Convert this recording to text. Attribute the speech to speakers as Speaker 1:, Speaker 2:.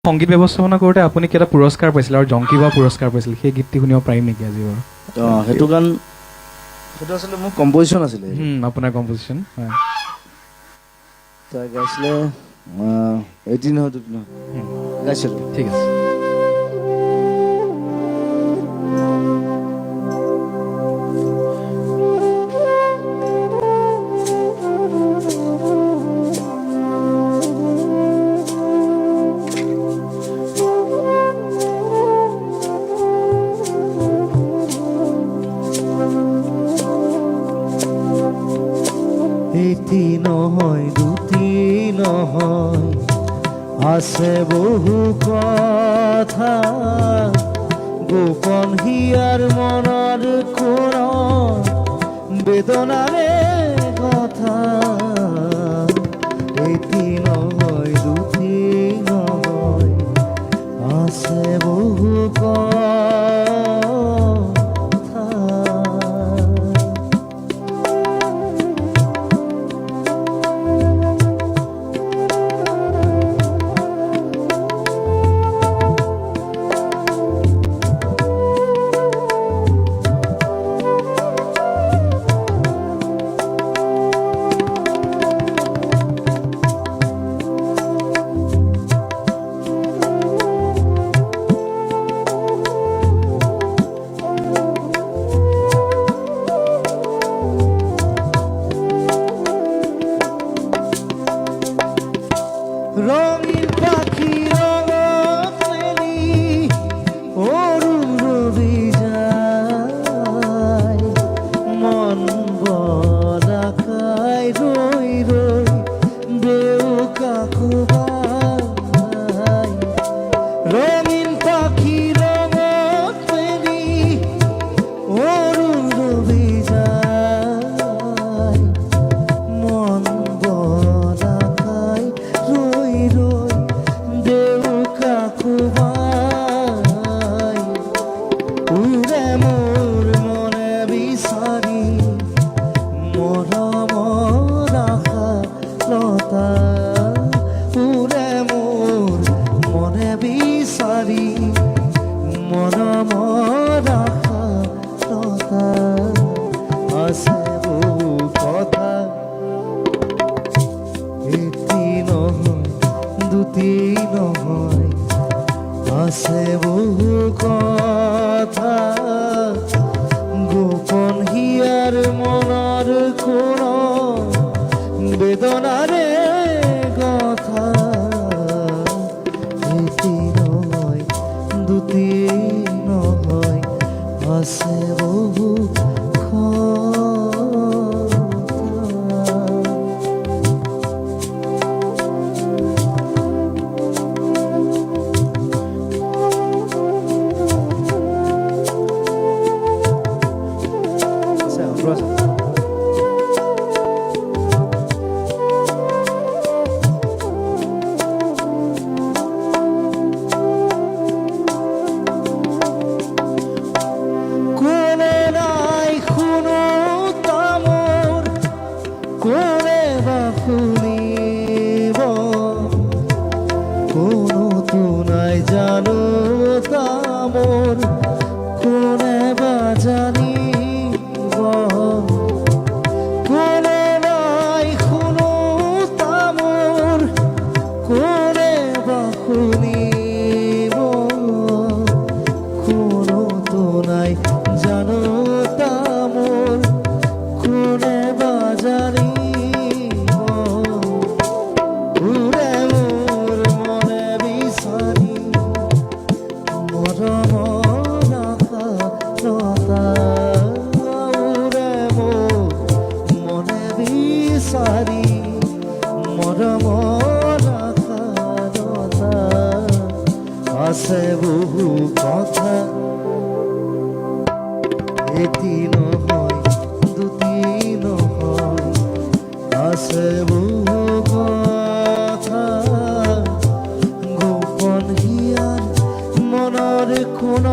Speaker 1: সংগীত ব্যৱস্থাপনা কৰোঁতে আপুনি কেইটা পুৰস্কাৰ পাইছিল আৰু জংকিবা পুৰস্কাৰ পাইছিল, সেই গীতটি শুনিব পাৰিম নেকি আজি বাৰু?
Speaker 2: সেইটো গান সেইটো আছিলে মোৰ কম্পজিশ্যন আছিলে।
Speaker 1: আপোনাৰ কম্পজিশ্যন হয়।
Speaker 2: তাই গাইছিলে 18 হয় গাইছিলোঁ।
Speaker 1: ঠিক আছে।
Speaker 2: এটি নহয় দুটি নহয় আছে বহু কথা, গোপন হিয়াৰ মনৰ কোন বেদনাৰে কথা। এটি নহয় দুটি নহয় আছে বহু কথা। রঙিন পাখি রঙত মেলি অরুণ রবি যায়, মন বলাকায় রই রই দেও কাকু বাই। রঙিন পাখি রঙত মেলি অরুণ রবি যায়, মন বলাকায় রই রই দেও কাকু বাই। উড়ে মোর মনে বিচারি মরম রাখা লতা, উড়ে মোর মনে বিচারি মরম রাখা লতা। আছে বহু কথা, এটি নহয় দুটি নহয় আছে বহু কথা, গোপন হিয়াৰ মনৰ কোন বেদনাৰে কথা। এটি নহয় দুটি নহয় আছে বহু কথা। কোনে নাই শুনো তামোর, কোনে বা শুনিব, কোনো তো নাই জানো তামোর, কোনে বা জানিব। কোনে নাই শুনো তামোর, কোনে বা শুনিব, কোনো তো নাই জানো তামোর, কোনে বা জানিব। উড়ে মোর মনে বিচারি মরম রাখা লতা, উড়ে মোর মনে বিচারি মরম রাখা লতা। আছে বহু কথা, এটি নহয় দুটি নহয় আছে বহু কথা, গোপন হিয়াৰ মনৰ কোন